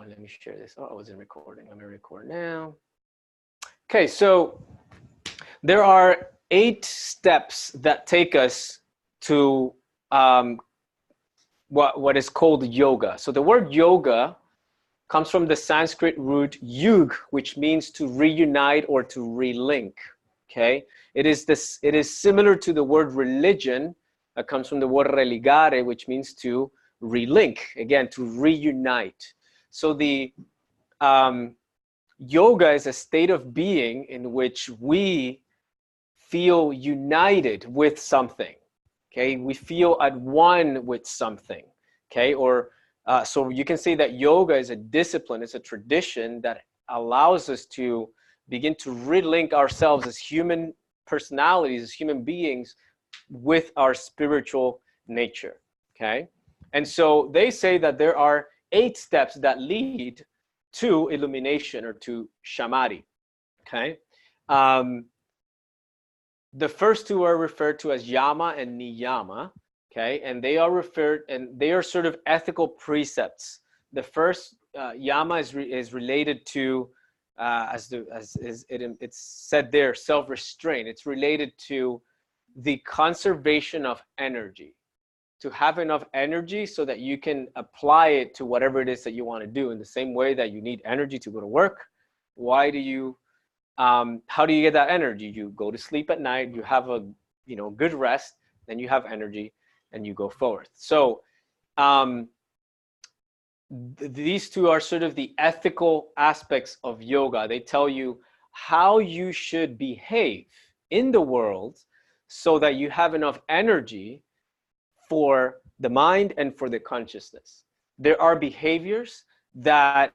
let me share this. Oh, I wasn't recording. Let me record now. Okay, so there are 8 steps that take us to what is called yoga. So the word yoga comes from the Sanskrit root yug, which means to reunite or to relink. Okay, it is similar to the word religion that comes from the word religare, which means to relink, again, to reunite. So the yoga is a state of being in which we feel united with something. Okay, we feel at one with something. Okay, or so you can say that yoga is a discipline, it's a tradition that allows us to begin to relink ourselves as human personalities, as human beings, with our spiritual nature. Okay, and so they say that there are 8 steps that lead to illumination or to samadhi. Okay, the first 2 are referred to as yama and niyama. Okay, and they are sort of ethical precepts. The first yama is related to it's said there, self-restraint. It's related to the conservation of energy, to have enough energy so that you can apply it to whatever it is that you want to do. In the same way that you need energy to go to work, how do you get that energy? You go to sleep at night, you have a good rest, then you have energy and you go forward. So these 2 are sort of the ethical aspects of yoga. They tell you how you should behave in the world so that you have enough energy for the mind and for the consciousness. There are behaviors that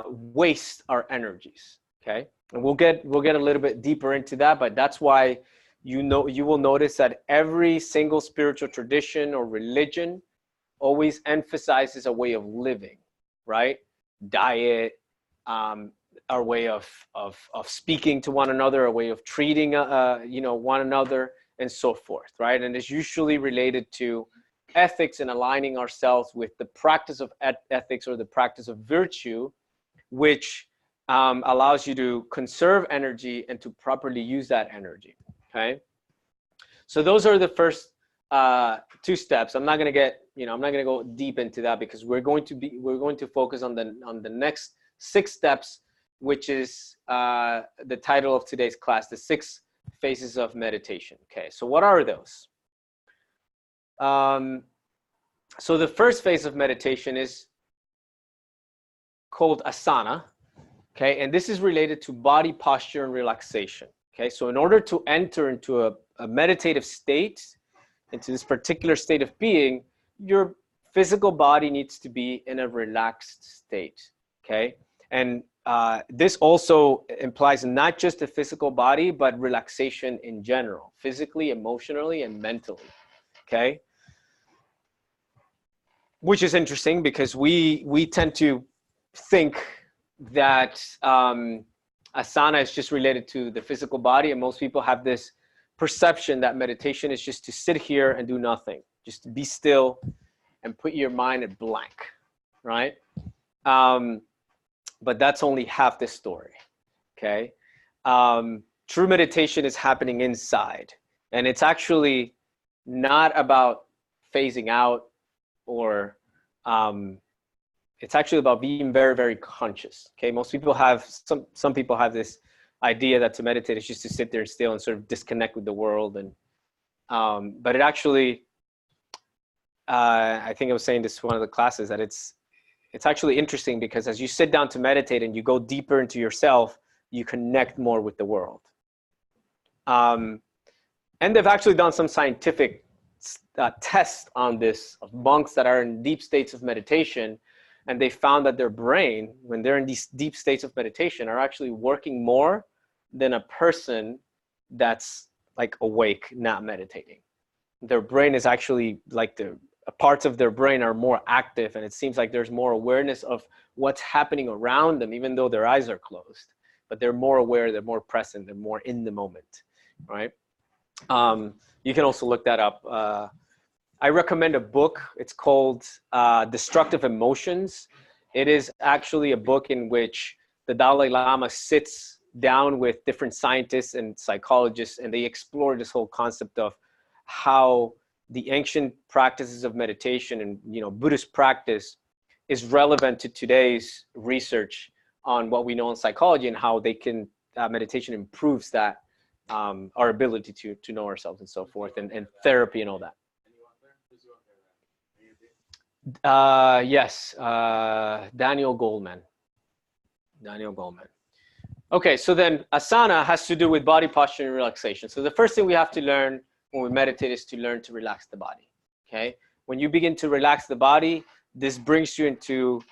waste our energies. Okay, and we'll get a little bit deeper into that, but that's why you will notice that every single spiritual tradition or religion always emphasizes a way of living, right? Diet, our way of speaking to one another, a way of treating one another, and so forth, right? And it's usually related to ethics and aligning ourselves with the practice of ethics or the practice of virtue, which allows you to conserve energy and to properly use that energy. Okay, so those are the first 2 steps. I'm not going to go deep into that because we're going to focus on the next 6 steps, which is the title of today's class, the 6 phases of meditation. Okay, so what are those? So the first phase of meditation is called asana. Okay, and this is related to body posture and relaxation. Okay, so in order to enter into a meditative state, into this particular state of being, your physical body needs to be in a relaxed state. Okay, and this also implies not just the physical body, but relaxation in general, physically, emotionally, and mentally. Okay, which is interesting because we tend to think that asana is just related to the physical body, and most people have this perception that meditation is just to sit here and do nothing, just to be still and put your mind at blank, right? But that's only half the story. Okay, true meditation is happening inside, and it's actually not about phasing out or it's actually about being very, very conscious. Okay, most people have some people have this idea that to meditate is just to sit there still and sort of disconnect with the world, and but it actually I think I was saying this to one of the classes that it's actually interesting because as you sit down to meditate and you go deeper into yourself, you connect more with the world. And they've actually done some scientific tests on this of monks that are in deep states of meditation, and they found that their brain, when they're in these deep states of meditation, are actually working more than a person that's like awake, not meditating. Their brain is actually like the parts of their brain are more active, and it seems like there's more awareness of what's happening around them, even though their eyes are closed. But they're more aware, they're more present, they're more in the moment, right? You can also look that up. I recommend a book. It's called Destructive Emotions. It is actually a book in which the Dalai Lama sits down with different scientists and psychologists, and they explore this whole concept of how the ancient practices of meditation and, you know, Buddhist practice is relevant to today's research on what we know in psychology, and how they can meditation improves that our ability to know ourselves and so forth, and therapy and all that. Yes, Daniel Goleman. Okay, so then asana has to do with body posture and relaxation. So the first thing we have to learn when we meditate is to learn to relax the body. Okay, when you begin to relax the body, this brings you into,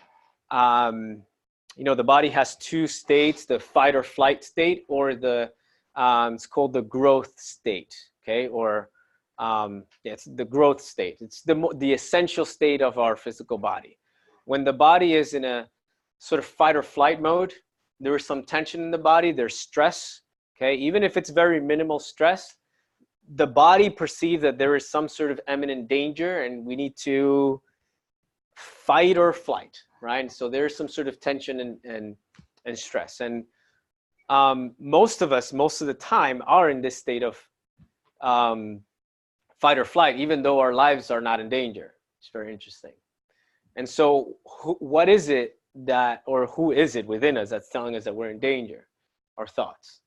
you know, the body has two states: the fight or flight state, or the it's called the growth state. Okay, or yeah, it's the growth state. It's the essential state of our physical body. When the body is in a sort of fight or flight mode, there is some tension in the body, there's stress. Okay, even if it's very minimal stress, the body perceives that there is some sort of imminent danger and we need to fight or flight, right? So there's some sort of tension and stress. And most of us, most of the time, are in this state of fight or flight, even though our lives are not in danger. It's very interesting. And so what is it that, or who is it within us that's telling us that we're in danger? Our thoughts.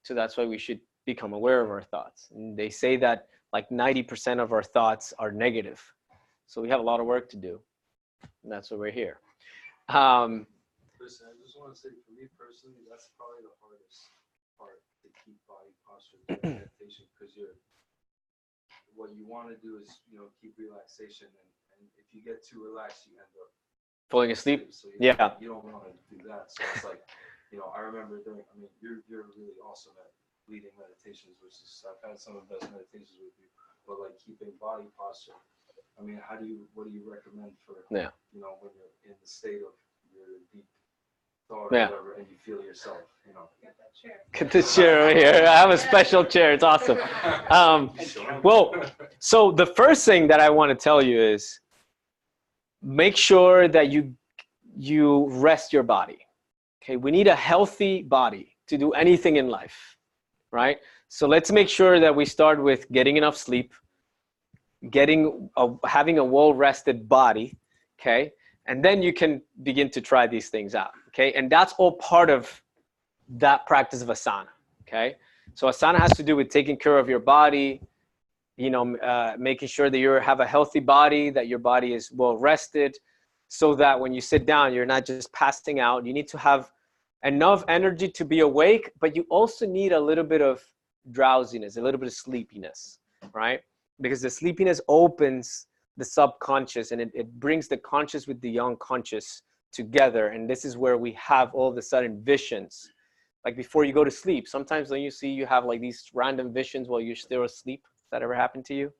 So that's why we should become aware of our thoughts. And they say that like 90% of our thoughts are negative. So we have a lot of work to do. And that's why we're here. Listen, I just want to say, for me personally, that's probably the hardest part, to keep body posture during meditation, because what you want to do is, you know, keep relaxation, and if you get too relaxed, you end up falling asleep. So you don't want to do that. So it's like, you know, I remember you're really awesome at leading meditations, which is, I've had some of the best meditations with you, but like keeping body posture, I mean, what do you recommend for, you know, when you're in the state of your deep thought or whatever, and you feel yourself, you know? Get this chair over here. I have a special chair. It's awesome. Well, so the first thing that I want to tell you is make sure that you rest your body. Okay, we need a healthy body to do anything in life, right? So let's make sure that we start with getting enough sleep, having a well-rested body, okay? And then you can begin to try these things out, okay? And that's all part of that practice of asana, okay? So asana has to do with taking care of your body, you know, making sure that you have a healthy body, that your body is well rested, so that when you sit down, you're not just passing out. You need to have enough energy to be awake, but you also need a little bit of drowsiness, a little bit of sleepiness, right? Because the sleepiness opens the subconscious, and it brings the conscious with the unconscious together. And this is where we have all of a sudden visions. Like before you go to sleep, sometimes when you have like these random visions while you're still asleep. Has that ever happened to you?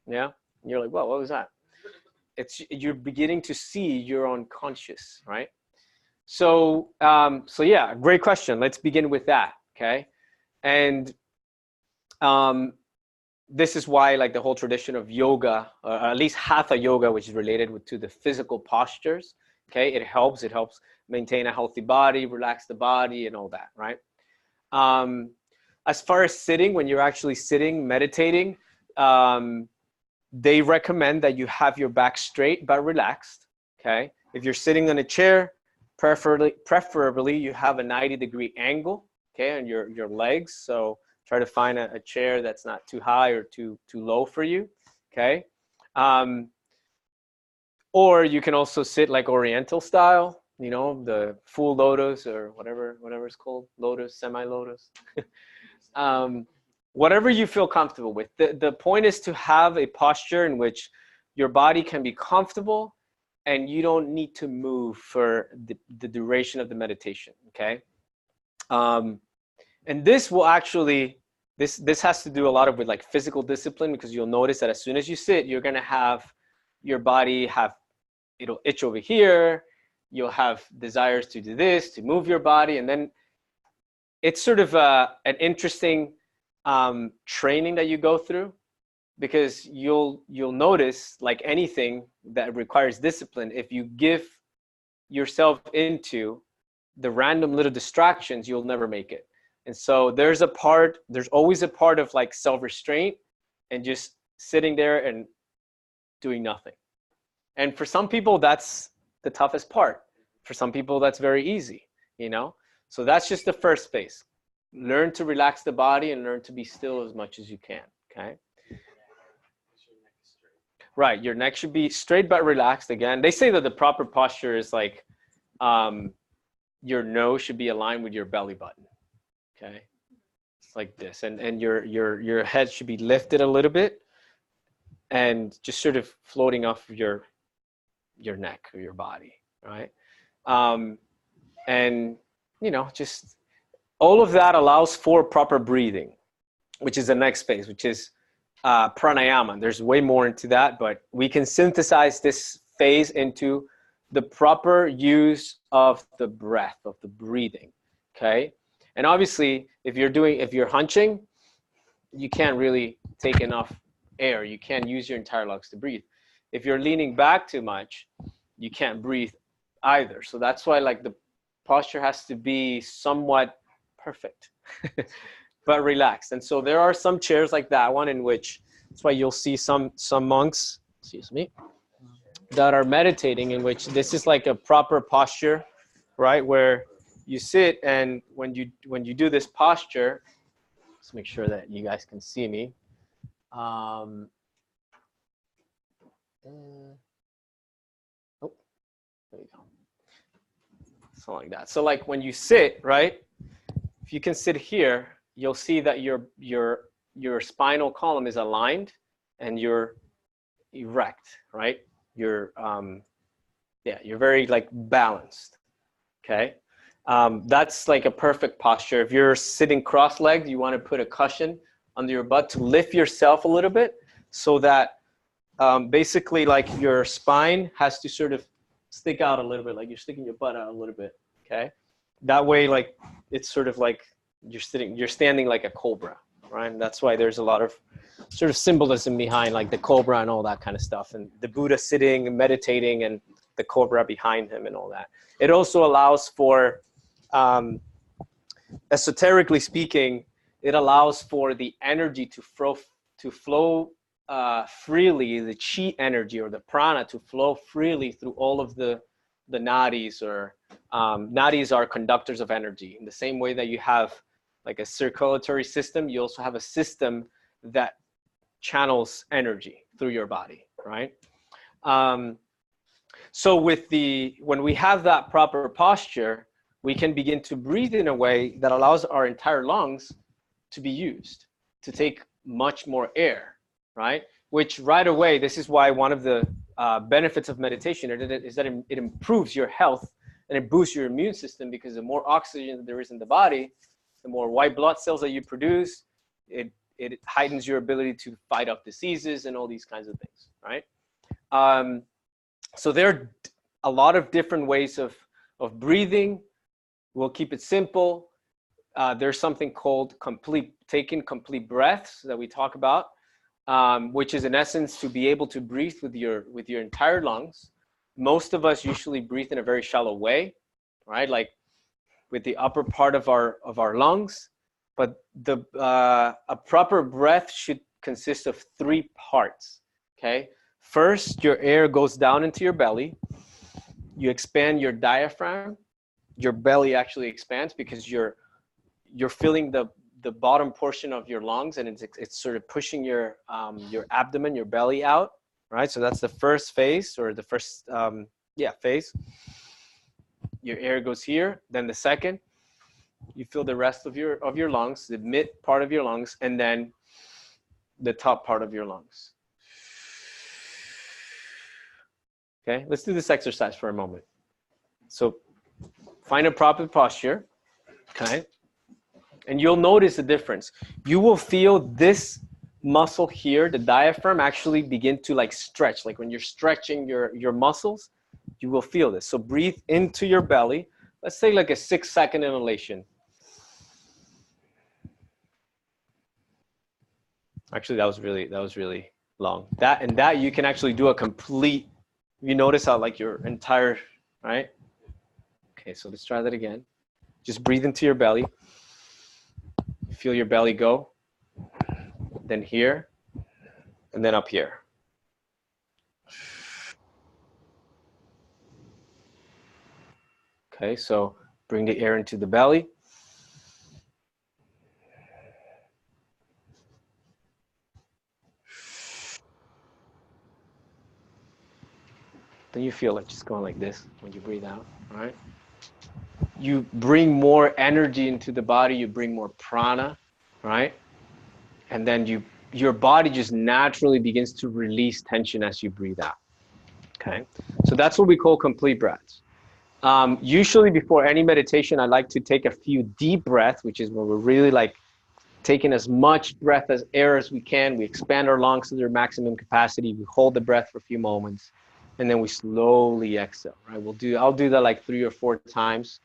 Yeah? And you're like, whoa, what was that? You're beginning to see your unconscious, right? So, so yeah, great question. Let's begin with that, okay? And this is why, like, the whole tradition of yoga, or at least hatha yoga, which is related to the physical postures, okay? It helps maintain a healthy body, relax the body, and all that, right? As far as sitting, when you're actually sitting, meditating, they recommend that you have your back straight but relaxed, okay? If you're sitting on a chair, preferably you have a 90-degree angle, okay, on your legs. So try to find a chair that's not too high or too low for you, okay? Or you can also sit like Oriental style, you know, the full lotus or whatever it's called, lotus, semi-lotus. Whatever you feel comfortable with. The point is to have a posture in which your body can be comfortable and you don't need to move for the duration of the meditation, okay? And this will actually, this has to do a lot with like physical discipline, because you'll notice that as soon as you sit, you're gonna have your body it'll itch over here, you'll have desires to do this, to move your body, and then it's sort of an interesting training that you go through, because you'll notice, like anything that requires discipline, if you give yourself into the random little distractions, you'll never make it. And so there's always a part of like self-restraint and just sitting there and doing nothing. And for some people, that's the toughest part. For some people, that's very easy, you know? So that's just the first phase. Learn to relax the body and learn to be still as much as you can, okay? Right, your neck should be straight but relaxed. Again, they say that the proper posture is like your nose should be aligned with your belly button, okay? It's like this, and your head should be lifted a little bit and just sort of floating off your neck or your body, right? And you know, just all of that allows for proper breathing, which is the next phase, which is pranayama. There's way more into that, but we can synthesize this phase into the proper use of the breath, of the breathing, okay? And obviously, if you're hunching, you can't really take enough air. You can't use your entire lungs to breathe. If you're leaning back too much, you can't breathe either. So that's why like the posture has to be somewhat perfect, but relaxed. And so there are some chairs like that one in which, that's why you'll see some monks, excuse me, that are meditating, in which this is like a proper posture, right? Where you sit, and when you do this posture, let's make sure that you guys can see me. Oh, there you go. Something like that. So like when you sit, right? If you can sit here, you'll see that your spinal column is aligned and you're erect, right? You're you're very like balanced. Okay. That's like a perfect posture. If you're sitting cross-legged, you want to put a cushion under your butt to lift yourself a little bit, so that basically like your spine has to sort of stick out a little bit, like you're sticking your butt out a little bit. Okay. That way, like it's sort of like you're standing like a cobra, right? And that's why there's a lot of sort of symbolism behind like the cobra and all that kind of stuff, and the Buddha sitting and meditating and the cobra behind him and all that. It also allows for, esoterically speaking, it allows for the energy to flow freely, the chi energy or the prana to flow freely through all of the nadis, or nadis are conductors of energy. In the same way that you have like a circulatory system, you also have a system that channels energy through your body, right? So when we have that proper posture, we can begin to breathe in a way that allows our entire lungs to be used, to take much more air, right? Which right away, this is why one of the benefits of meditation is that it improves your health and it boosts your immune system, because the more oxygen there is in the body, the more white blood cells that you produce, it heightens your ability to fight off diseases and all these kinds of things, right? So there are a lot of different ways of breathing. We'll keep it simple. There's something called taking complete breaths that we talk about, which is in essence to be able to breathe with your entire lungs. Most of us usually breathe in a very shallow way, right? Like with the upper part of our lungs. But a proper breath should consist of 3 parts, okay? First, your air goes down into your belly. You expand your diaphragm. Your belly actually expands because you're filling the bottom portion of your lungs, and it's sort of pushing your abdomen, your belly out, right? So that's the first phase, or the first phase. Your air goes here. Then the second, you fill the rest of your lungs, the mid part of your lungs, and then the top part of your lungs. Okay, let's do this exercise for a moment. So find a proper posture, okay? And you'll notice the difference. You will feel this muscle here, the diaphragm, actually begin to like stretch. Like when you're stretching your muscles, you will feel this. So breathe into your belly. Let's say like a 6-second inhalation. Actually, that was really long. That you can actually do a complete, you notice how like your entire, right? Okay, so let's try that again. Just breathe into your belly. Feel your belly go. Then here, and then up here. Okay, so bring the air into the belly. Then you feel it just going like this when you breathe out, right? You bring more energy into the body, you bring more prana, right? And then your body just naturally begins to release tension as you breathe out, okay? So that's what we call complete breaths. Usually before any meditation, I like to take a few deep breaths, which is when we're really like taking as much breath as air as we can. We expand our lungs to their maximum capacity. We hold the breath for a few moments, and then we slowly exhale, right? I'll do that like 3 or 4 times.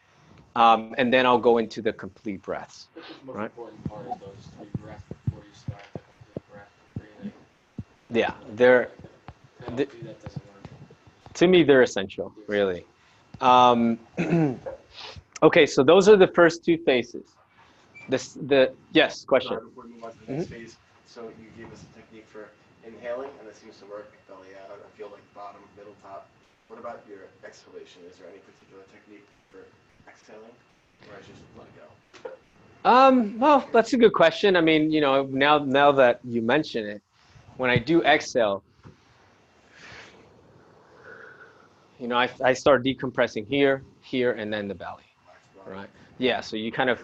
And then I'll go into the complete breaths. What's the most right? important part of those 3 breaths before you start the complete breath breathing? Yeah, they're, That doesn't work. to me, they're essential, really. Okay, so those are the first 2 phases. Yes, question. Sorry, before we move on to the next phase, so you gave us a technique for inhaling, and it seems to work, belly out, I feel like bottom, middle, top. What about your exhalation? Is there any particular technique for exhaling, or I just let it go? Well, that's a good question. I mean, you know, now that you mention it, when I do exhale, you know, I start decompressing here, and then the belly, right? Yeah, so you kind of,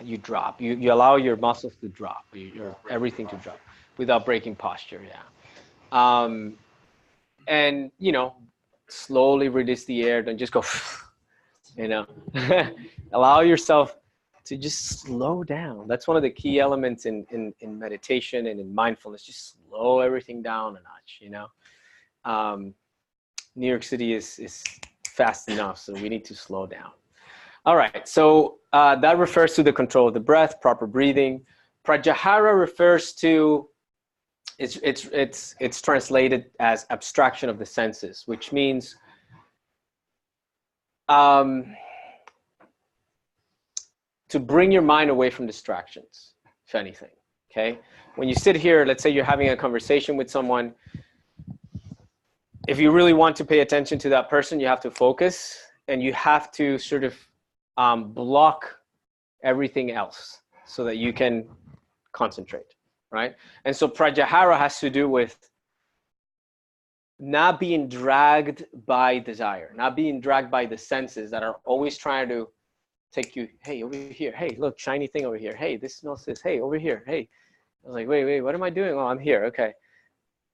you drop, you allow your muscles to drop, your everything to drop without breaking posture, yeah. And, you know, slowly release the air, don't just go, you know, allow yourself to just slow down. That's one of the key elements in meditation and in mindfulness, just slow everything down a notch, you know. New York City is fast enough, so we need to slow down. All right, so that refers to the control of the breath, proper breathing. Pratyahara refers to, it's translated as abstraction of the senses, which means to bring your mind away from distractions, if anything, okay? When you sit here, let's say you're having a conversation with someone, if you really want to pay attention to that person, you have to focus, and you have to sort of block everything else so that you can concentrate, right? And so pratyahara has to do with not being dragged by desire, not being dragged by the senses that are always trying to take you, hey, over here, hey, look, shiny thing over here, hey, this smells this, hey, over here, hey. I was like, wait, what am I doing? Oh, I'm here, okay.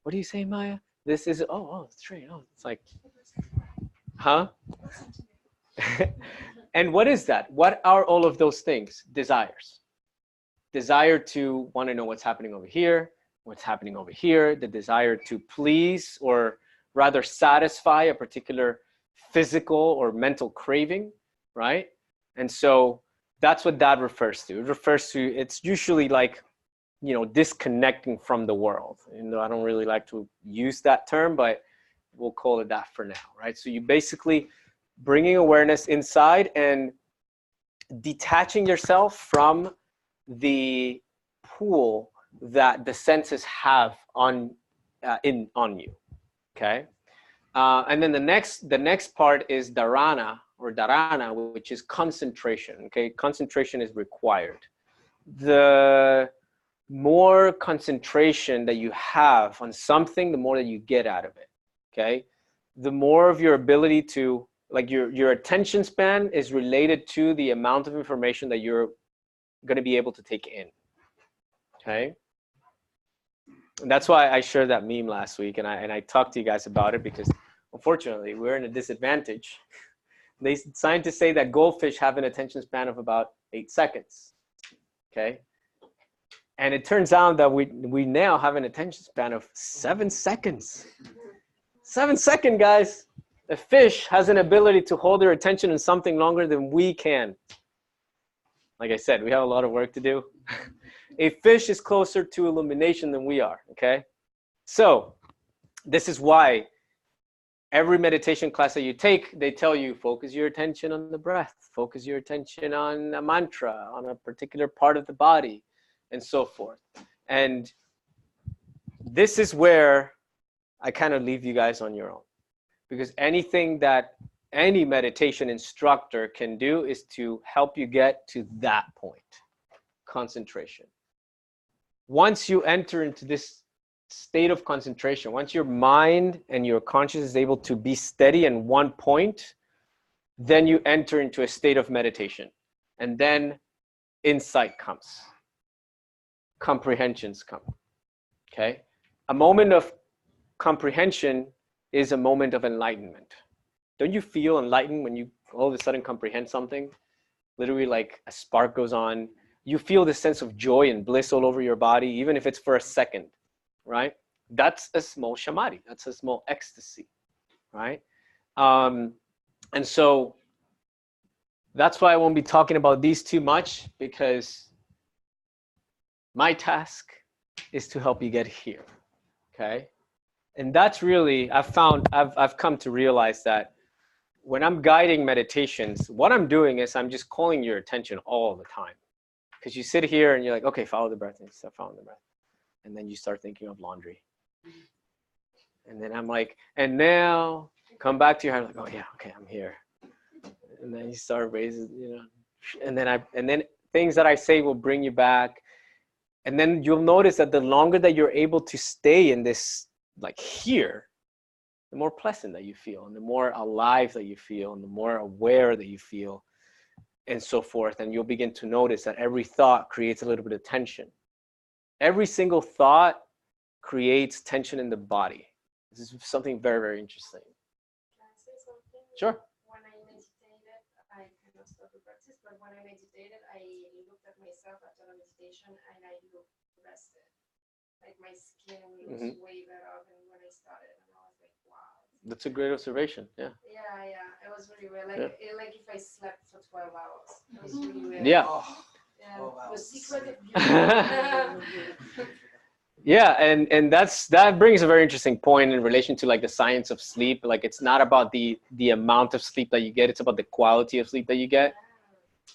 What do you say, Maya? This is, oh, it's straight, oh, it's like, huh? And what is that? What are all of those things? Desires. Desire to want to know what's happening over here, what's happening over here, the desire to please or rather satisfy a particular physical or mental craving, right? And so that's what that refers to. It refers to, it's usually like, you know, disconnecting from the world. You know, I don't really like to use that term, but we'll call it that for now, right? So you basically bringing awareness inside and detaching yourself from the pool that the senses have on you, okay? And then the next part is dharana or dharana, which is concentration, okay? Concentration is required. The more concentration that you have on something, the more that you get out of it, okay? The more of your ability to, like your attention span is related to the amount of information that you're going to be able to take in, okay? And that's why I shared that meme last week, and I talked to you guys about it because unfortunately we're in a disadvantage. Scientists say that goldfish have an attention span of about 8 seconds, okay? And it turns out that we now have an attention span of 7 seconds. 7 seconds, guys. A fish has an ability to hold their attention in something longer than we can. Like I said, we have a lot of work to do. A fish is closer to illumination than we are, okay? So this is why every meditation class that you take, they tell you focus your attention on the breath, focus your attention on a mantra, on a particular part of the body, and so forth. And this is where I kind of leave you guys on your own, because anything that any meditation instructor can do is to help you get to that point, concentration. Once you enter into this state of concentration, once your mind and your consciousness is able to be steady in one point, then you enter into a state of meditation. And then insight comes, comprehensions come, okay? A moment of comprehension is a moment of enlightenment. Don't you feel enlightened when you all of a sudden comprehend something? Literally like a spark goes on. You feel this sense of joy and bliss all over your body, even if it's for a second, right? That's a small samadhi. That's a small ecstasy, right? And so that's why I won't be talking about these too much, because my task is to help you get here, okay? And that's really, I've come to realize that when I'm guiding meditations, what I'm doing is I'm just calling your attention all the time. Because you sit here and you're like, okay, follow the breath, and you start following the breath. And then you start thinking of laundry. And then I'm like, and now come back to your heart, like, oh yeah, okay, I'm here. And then you start raising, you know, and then things that I say will bring you back. And then you'll notice that the longer that you're able to stay in this, like here, the more pleasant that you feel, and the more alive that you feel, and the more aware that you feel, and so forth. And you'll begin to notice that every thought creates a little bit of tension. Every single thought creates tension in the body. This is something very, very interesting. Can I say something? Sure. When I meditated, I kind of stopped the practice, but when I meditated, I looked at myself after the meditation and I looked rested. Like my skin was way better than when I started. And I was like, wow. That's a great observation. Yeah. Yeah. It was really weird. Like, like if I slept for 12 hours. It was really weird. Yeah. Yeah. Oh, wow. The secret of Yeah, and that brings a very interesting point in relation to like the science of sleep. Like it's not about the amount of sleep that you get, it's about the quality of sleep that you get,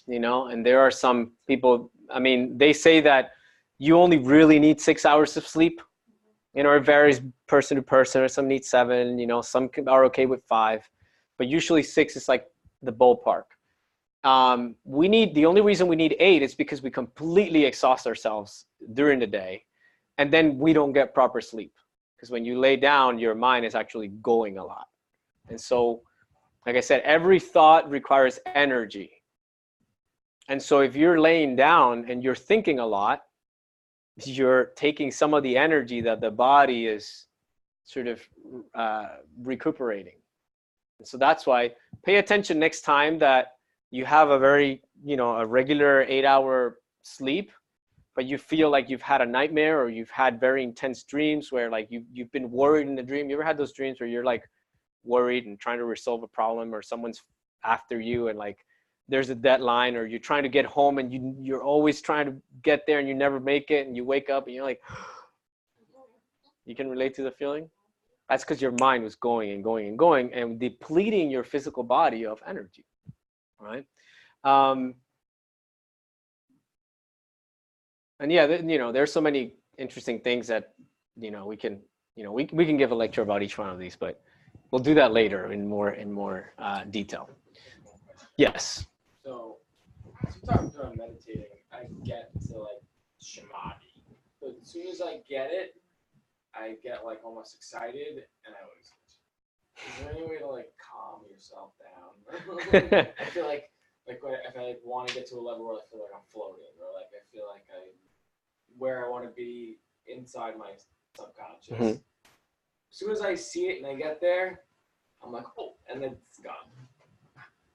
you know. And there are some people, I mean, they say that you only really need 6 hours of sleep. You know, it varies person to person, or some need 7, you know, some are okay with 5, but usually 6 is like the ballpark. The only reason we need 8 is because we completely exhaust ourselves during the day. And then we don't get proper sleep, because when you lay down, your mind is actually going a lot. And so, like I said, every thought requires energy. And so if you're laying down and you're thinking a lot, you're taking some of the energy that the body is sort of recuperating. And so that's why pay attention next time that you have a very, you know, a regular 8-hour sleep, but you feel like you've had a nightmare, or you've had very intense dreams where like you've been worried in the dream. You ever had those dreams where you're like worried and trying to resolve a problem, or someone's after you and like there's a deadline, or you're trying to get home and you're always trying to get there and you never make it, and you wake up and you're like, you can relate to the feeling? That's because your mind was going and going and going and depleting your physical body of energy, right? And yeah, you know, there's so many interesting things that, you know, we can give a lecture about each one of these, but we'll do that later in more detail. Yes. So sometimes when I'm meditating, I get to like samadhi. But as soon as I get it, I get like almost excited and I lose it. Is there any way to like calm yourself down? I feel like if I want to get to a level where I feel like I'm floating, or like I feel like where I want to be inside my subconscious. Mm-hmm. As soon as I see it and I get there, I'm like, oh, and then it's gone.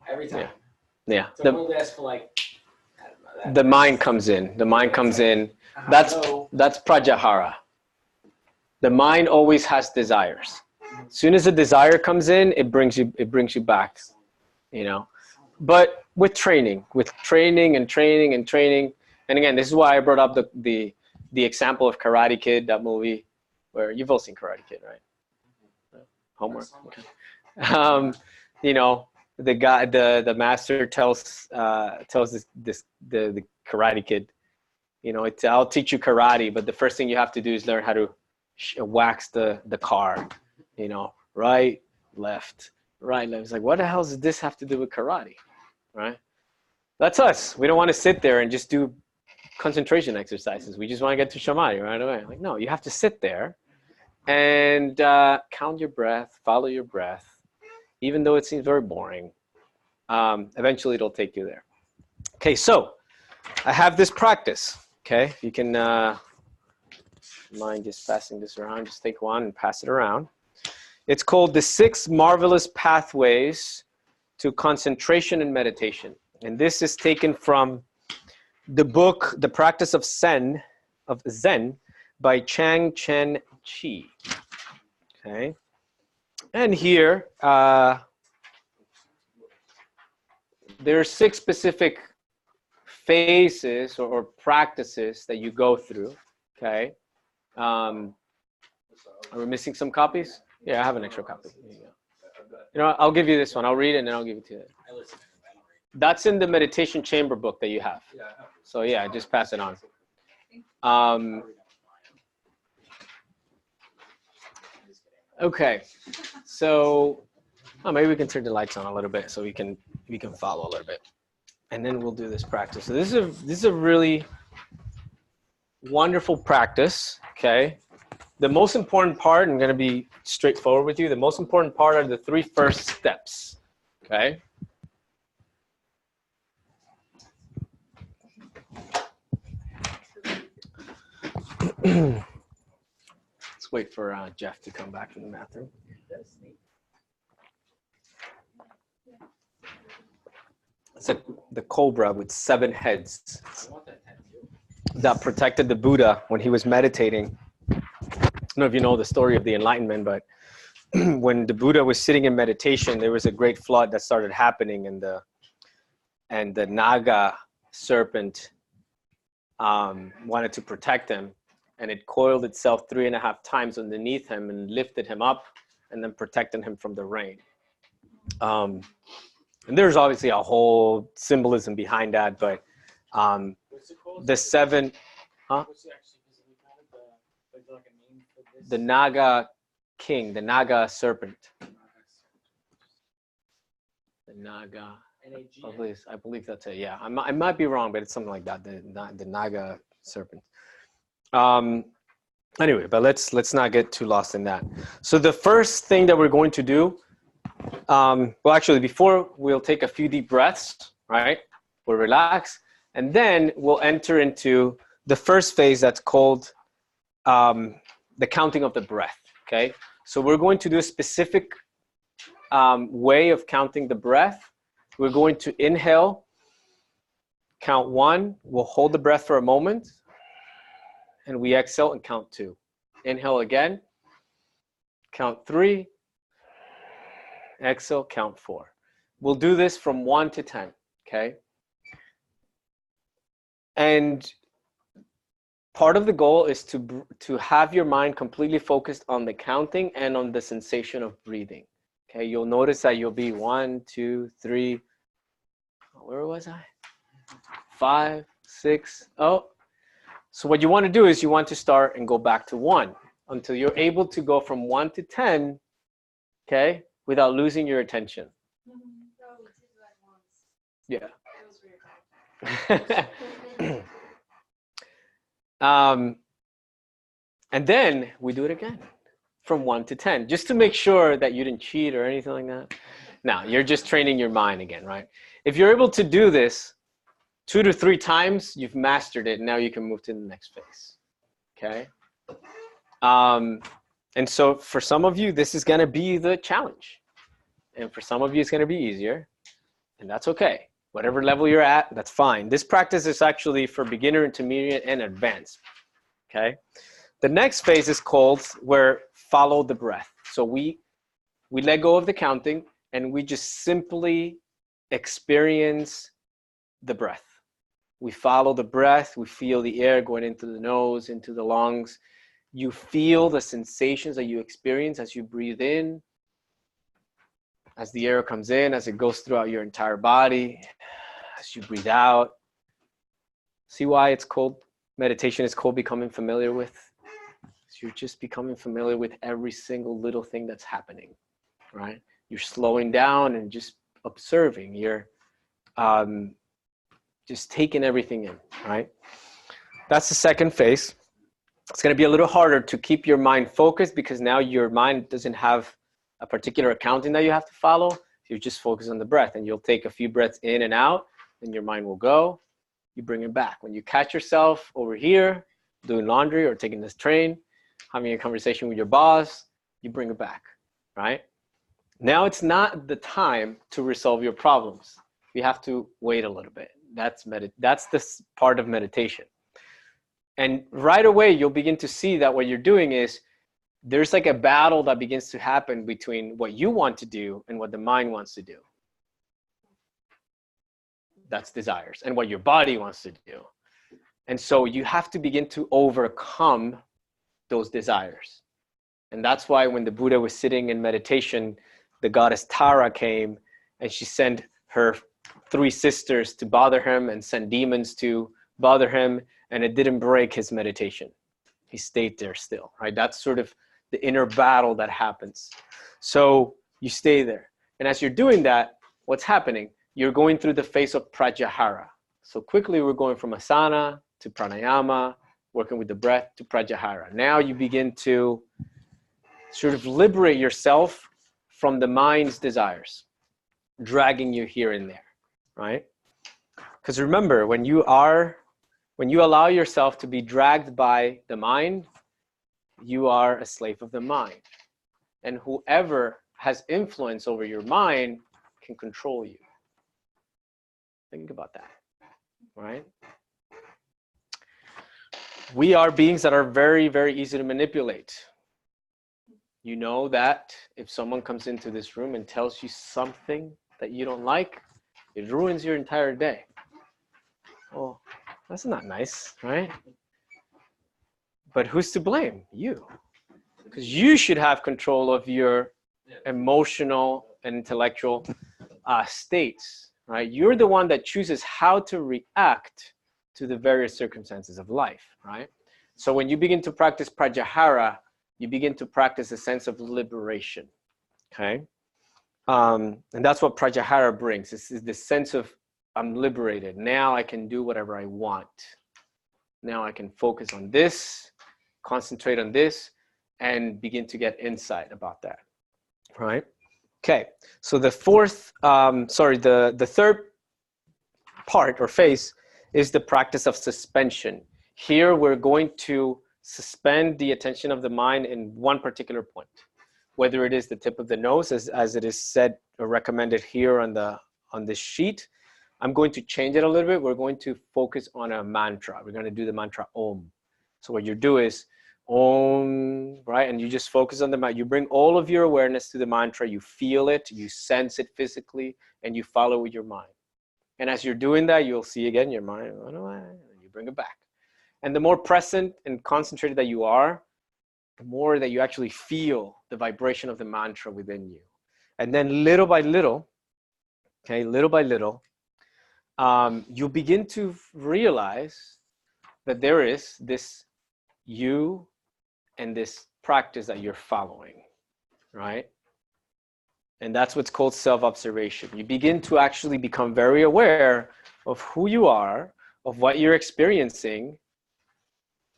Every time. Yeah. So I'm only ask for like, I don't know. The mind comes in. The mind comes in. That's pratyahara. The mind always has desires. As soon as a desire comes in, it brings you back, you know. But with training and training and training. And again, this is why I brought up the example of Karate Kid, that movie, where you've all seen Karate Kid, right? Homework. Okay. You know, the guy, the master tells the karate kid, you know, I'll teach you karate, but the first thing you have to do is learn how to wax the car, you know, right, left, right, left. It's like, what the hell does this have to do with karate, right? That's us. We don't want to sit there and just do concentration exercises. We just want to get to samadhi right away. Like, no, you have to sit there and count your breath, follow your breath, even though it seems very boring. Eventually, it'll take you there. Okay, so I have this practice. Okay, you can mind just passing this around. Just take one and pass it around. It's called the 6 Marvelous Pathways to Concentration and Meditation. And this is taken from the book, The Practice of Zen by Chang Chen Chi. Okay. And here, there are 6 specific phases or practices that you go through. Okay. Are we missing some copies? Yeah, I have an extra copy. Here you go. You know, I'll give you this one. I'll read it and then I'll give it to you. I listen. I don't read. That's in the meditation chamber book that you have. Yeah, I have it. So yeah, just pass it on. Okay, so maybe we can turn the lights on a little bit so we can follow a little bit, and then we'll do this practice. So this is a really wonderful practice. Okay, the most important part, I'm going to be straightforward with you. The most important part are the 3 first steps. Okay. Let's wait for Jeff to come back from the bathroom. It's the cobra with 7 heads I want that tattoo. that protected the Buddha when he was meditating. I don't know if you know the story of the Enlightenment, but when the Buddha was sitting in meditation, there was a great flood that started happening, and the Naga serpent wanted to protect him. And it coiled itself 3.5 times underneath him and lifted him up and then protected him from the rain. And there's obviously a whole symbolism behind that, but What's it called? the 7, What's it actually physically called? Like a name for this? the Naga king, the Naga serpent, the Naga, N-A-G-A. I believe that's it. Yeah, I might be wrong, but it's something like that, the Naga serpent. Anyway, but let's not get too lost in that. So the first thing that we're going to do, well, actually, before we'll take a few deep breaths, right? We'll relax, and then we'll enter into the first phase that's called the counting of the breath. Okay, so we're going to do a specific way of counting the breath. We're going to inhale, count 1. We'll hold the breath for a moment. And we exhale and count 2. Inhale again, count 3, exhale, count 4. We'll do this from 1 to 10, okay? And part of the goal is to have your mind completely focused on the counting and on the sensation of breathing, okay? You'll notice that you'll be 1, 2, 3, where was I? 5, 6, oh. So what you want to do is you want to start and go back to 1 until you're able to go from 1 to 10, okay, without losing your attention. Oh, we did that once. Yeah. That was weird. And then we do it again from 1 to 10, just to make sure that you didn't cheat or anything like that. Now, you're just training your mind again, right? If you're able to do this 2 to 3 times, you've mastered it. Now you can move to the next phase, okay? And so for some of you, this is going to be the challenge. And for some of you, it's going to be easier. And that's okay. Whatever level you're at, that's fine. This practice is actually for beginner, intermediate, and advanced, okay? The next phase is called where follow the breath. So we let go of the counting and we just simply experience the breath. We follow the breath. We feel the air going into the nose, into the lungs. You feel the sensations that you experience as you breathe in as the air comes in, as it goes throughout your entire body, as you breathe out. See why it's called, meditation is called becoming familiar with? So you're just becoming familiar with every single little thing that's happening, right? You're slowing down and just observing. You're just taking everything in, right? That's the second phase. It's going to be a little harder to keep your mind focused because now your mind doesn't have a particular accounting that you have to follow. You just focus on the breath, and you'll take a few breaths in and out, and your mind will go. You bring it back. When you catch yourself over here doing laundry or taking this train, having a conversation with your boss, you bring it back, right? Now it's not the time to resolve your problems. You have to wait a little bit. That's this part of meditation. And right away, you'll begin to see that what you're doing is there's like a battle that begins to happen between what you want to do and what the mind wants to do. That's desires, and what your body wants to do. And so you have to begin to overcome those desires. And that's why when the Buddha was sitting in meditation, the goddess Tara came and she sent her 3 sisters to bother him and sent demons to bother him, and it didn't break his meditation. He stayed there still, right? That's sort of the inner battle that happens. So you stay there. And as you're doing that, what's happening? You're going through the phase of pratyahara. So quickly we're going from asana to pranayama, working with the breath, to pratyahara. Now you begin to sort of liberate yourself from the mind's desires, dragging you here and there, right? Because remember, when you allow yourself to be dragged by the mind, you are a slave of the mind. And whoever has influence over your mind can control you. Think about that, right? We are beings that are very, very easy to manipulate. You know that if someone comes into this room and tells you something that you don't like, it ruins your entire day. Oh, that's not nice, right? But who's to blame? You. Because you should have control of your emotional and intellectual states, right? You're the one that chooses how to react to the various circumstances of life, right? So when you begin to practice pratyahara, you begin to practice a sense of liberation, okay? And that's what pratyahara brings. This is the sense of I'm liberated. Now I can do whatever I want. Now I can focus on this, concentrate on this, and begin to get insight about that, right? Okay, so the third part or phase is the practice of suspension. Here we're going to suspend the attention of the mind in one particular point, whether it is the tip of the nose, as it is said or recommended here on this sheet. I'm going to change it a little bit. We're going to focus on a mantra. We're going to do the mantra Om. So what you do is Om, right? And you just focus on the mantra. You bring all of your awareness to the mantra. You feel it, you sense it physically, and you follow with your mind. And as you're doing that, you'll see again your mind, you bring it back. And the more present and concentrated that you are, the more that you actually feel the vibration of the mantra within you. And then little by little, okay, little by little, you begin to realize that there is this you and this practice that you're following, right? And that's what's called self-observation. You begin to actually become very aware of who you are, of what you're experiencing,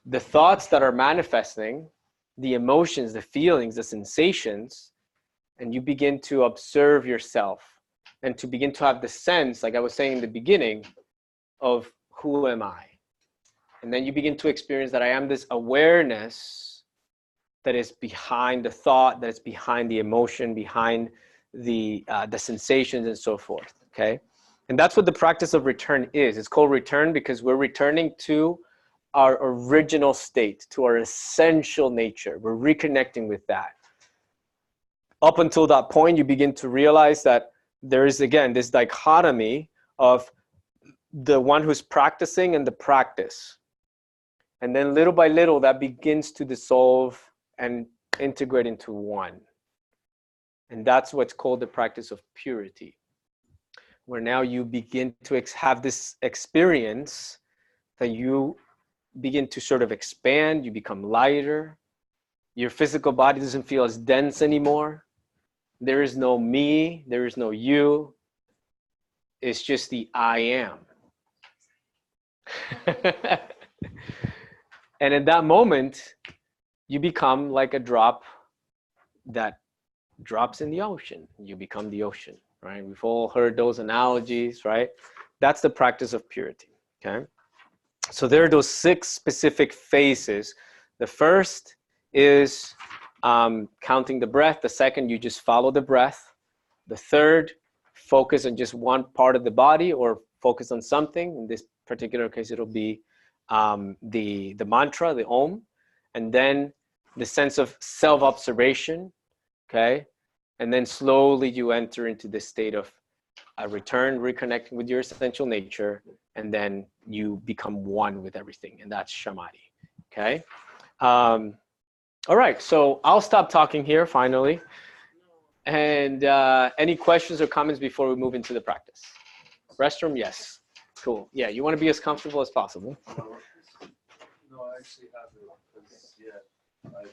the thoughts that are manifesting, the emotions, the feelings, the sensations, and you begin to observe yourself and to begin to have the sense, like I was saying in the beginning, of who am I? And then you begin to experience that I am this awareness that is behind the thought, that is behind the emotion, behind the sensations and so forth, okay? And that's what the practice of return is. It's called return because we're returning to our original state, to our essential nature. We're reconnecting with that. Up until that point, you begin to realize that there is, again, this dichotomy of the one who's practicing and the practice. And then little by little, that begins to dissolve and integrate into one. And that's what's called the practice of purity, where now you begin to have this experience that you begin to sort of expand, you become lighter. Your physical body doesn't feel as dense anymore. There is no me, there is no you. It's just the I am. And in that moment, you become like a drop that drops in the ocean. You become the ocean, right? We've all heard those analogies, right? That's the practice of purity, okay? So there are those 6 specific phases. The first is counting the breath. The second, you just follow the breath. The third, focus on just one part of the body or focus on something. In this particular case, it'll be the mantra, the Om. And then the sense of self-observation, okay? And then slowly you enter into this state of a return, reconnecting with your essential nature, and then you become one with everything, and that's Samadhi, okay? All right, so I'll stop talking here finally. And any questions or comments before we move into the practice? Restroom, yes. Cool. Yeah, you want to be as comfortable as possible. No, I actually have it, because, yeah, I